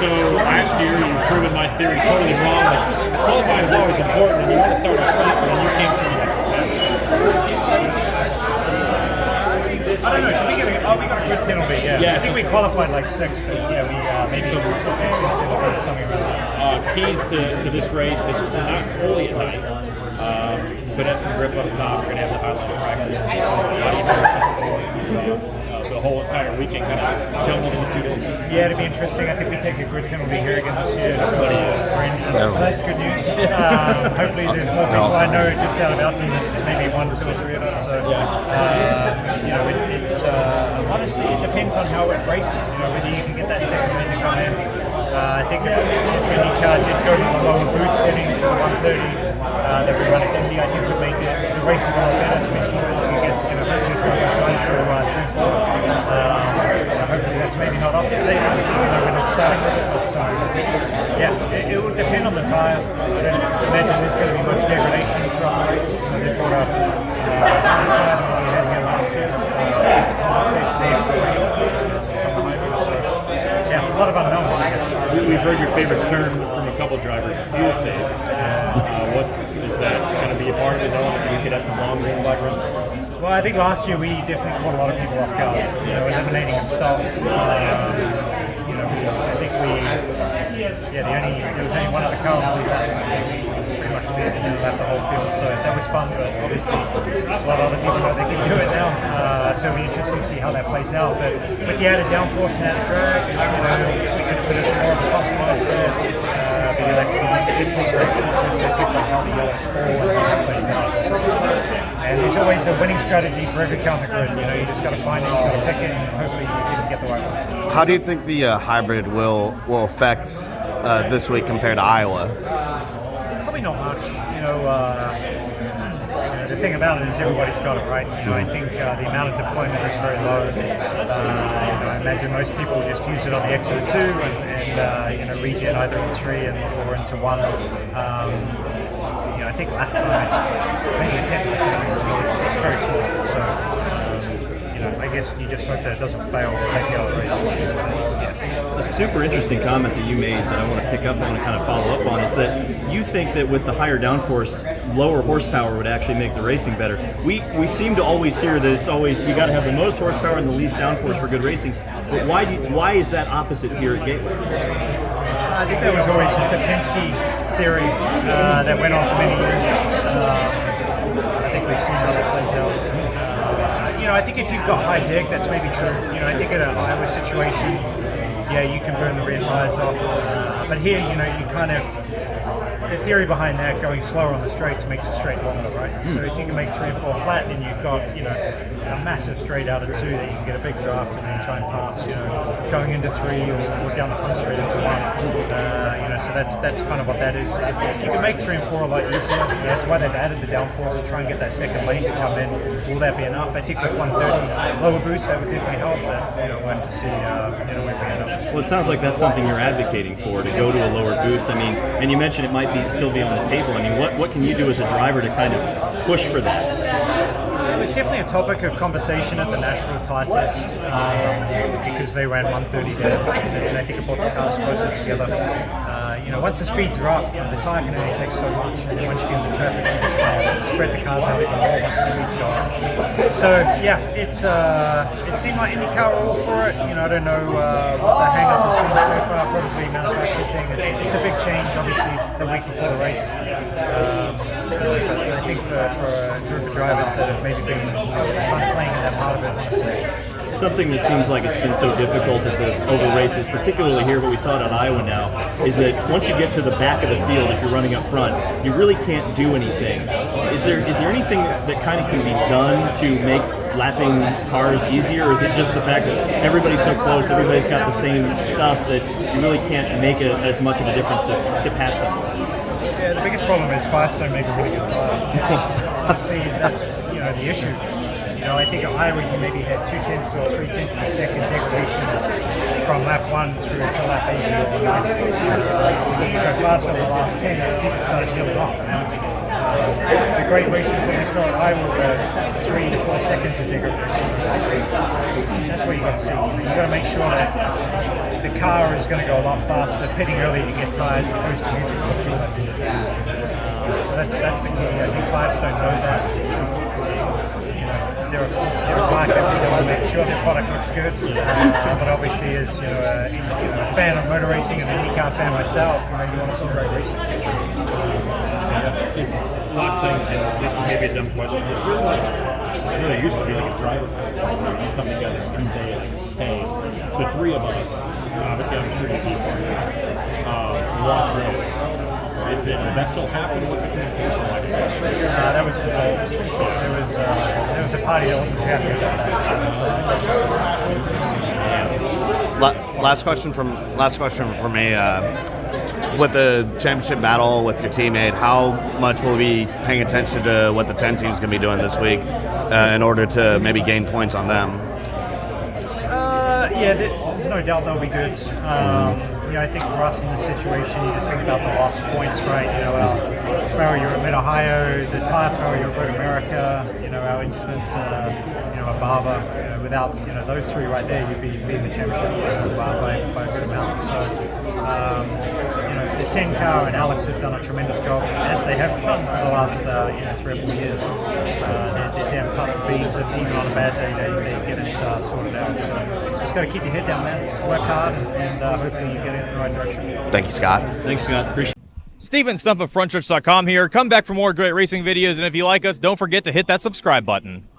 So last year you proven my theory totally wrong. Like, qualifying is always important, and you want to start up front, and you came from like I don't know. We got a good penalty. Yeah. I think we qualified like 6th, but yeah, we maybe 16, 17, something like that. Keys to this race, it's not fully at night. But have some grip up top. We're gonna have the highlight practice. The whole entire weekend kind of jumbled into 2 days. Yeah, it'll be interesting. I think we take a grid penalty here again this year. That's good news. Hopefully there's more people I know just out of our team. It's maybe 1, 2, or 3 of us. So, honestly, it depends on how it races. Whether you can get that second win to come in. I think if any car did go to the lower boost setting to the 130 that we run at Indy, I think would make the race a lot better, especially if you get hopefully some signs for 3 and 4. Hopefully that's maybe not off the table, even though we're not starting with it. But it will depend on the tyre. I don't imagine there's going to be much degradation throughout the race. They brought up tyre that we had here last year just to compensate for the extra weight from the moment. So a lot of unknowns, I guess. We've heard your favorite term from a couple drivers, fuel save. Is that going to be a part of it? We could have some long green flag runs? Well, I think last year we definitely caught a lot of people off guard. Eliminating a stop. I think there was only one other car we pretty much did lap the whole field, so that was fun. But obviously, a lot of other people know they can do it now, so it'll be interesting to see how that plays out. But the added downforce and added drag, we could put it more of a compromise there. But you'll have to be difficult so people like how the yellows fall and how that plays out. And there's always a winning strategy for every car on the grid. You just got to find it, you got to pick it, and hopefully you can get the right one. How do you think the hybrid will affect this week compared to Iowa? Probably not much. The thing about it is everybody's got it, right? I think the amount of deployment is very low. I imagine most people just use it on the exit 2 and regen either in 3 or into 1. I think lap time it's maybe a 10%. It's very small. So I guess you just hope that it doesn't fail to take the other race. A super interesting comment that you made that I want to pick up and kind of follow up on is that you think that with the higher downforce, lower horsepower would actually make the racing better. We seem to always hear that it's always you got to have the most horsepower and the least downforce for good racing. But why is that opposite here at Gateway? I think that was always just a Penske theory that went on for many years. I think we've seen how that plays out. I think if you've got high dig, that's maybe true. I think in an Iowa situation, you can burn the rear tires off. But here, you kind of, the theory behind that, going slower on the straights makes the straight longer, right? So if you can make 3 and 4 flat, then you've got, a massive straight out of 2 that you can get a big draft and then try and pass, going into 3 or down the front straight into 1. So that's kind of what that is. If you can make 3 and 4 a lot easier, that's why they've added the downforce to try and get that second lane to come in. Will that be enough? I think with 130 lower boost, that would definitely help, but we'll have to see where we end up. Well, it sounds like that's something you're advocating for, to go to a lower boost. I mean, and you mentioned it might still be on the table. I mean, what can you do as a driver to kind of push for that? It was definitely a topic of conversation at the Nashville Tire Test because they ran 130 there, and I think it brought the cars closer together. Once the speeds are up, the tire can only take so much, and then once you get into traffic, you just kind of spread the cars out even more once the speeds go up. So it seemed like IndyCar were all for it. I don't know what the hang-up has been so far. Probably a manufacturing thing. It's a big change, obviously, the week before the race. But I think for a group of drivers that have maybe been playing in that part of it, honestly. Something that seems like it's been so difficult at the oval races, particularly here, but we saw it at Iowa now, is that once you get to the back of the field, if you're running up front, you really can't do anything. Is there anything that kind of can be done to make lapping cars easier, or is it just the fact that everybody's so close, everybody's got the same stuff that you really can't make as much of a difference to pass them? Yeah, the biggest problem is Firestone make a really good tire. See, that's the issue. I think at Iowa you maybe had 2/10 or 3/10 of a second degradation from lap 1 through to lap 80 or 90. When you go faster on the last 10, people started peeling off. The great races that we saw at Iowa were 3 to 4 seconds of degradation. That's what you got to see. You got to make sure that the car is going to go a lot faster. Pitting early, you get tires, and boosting using more fuel that's in the tank. So that's the key. I think Firestone know that. They're a tire company. They want to make sure their product looks good. But obviously, as a fan of motor racing and an IndyCar fan myself, you want to see great racing. Last thing, and this is maybe a dumb question. Is there there used to be like a driver council where you come together and say, hey, the three of us, obviously I'm sure you'd be part of it, want this. Does that still happen? What's the communication like? That was dissolved. There was a party that wasn't happy about that. Last question for me. With the championship battle with your teammate, how much will we be paying attention to what the 10 team's going to be doing this week in order to maybe gain points on them? There's no doubt they'll be good. I think for us in this situation, you just think about the lost points, right? Our failure at Mid-Ohio, the tire failure at Road America, our incident, at Barber. Without those three right there, you'd be leading the championship by a good amount. So. The 10 car and Alex have done a tremendous job, as they have done for the last 3 or 4 years. They're damn tough to beat, and even on a bad day, they get it sorted out. So just got to keep your head down, man. Work hard, and hopefully you get it in the right direction. Thank you, Scott. Thanks, Scott. Appreciate it. Steven Stump of Frontstretch.com here. Come back for more great racing videos, and if you like us, don't forget to hit that subscribe button.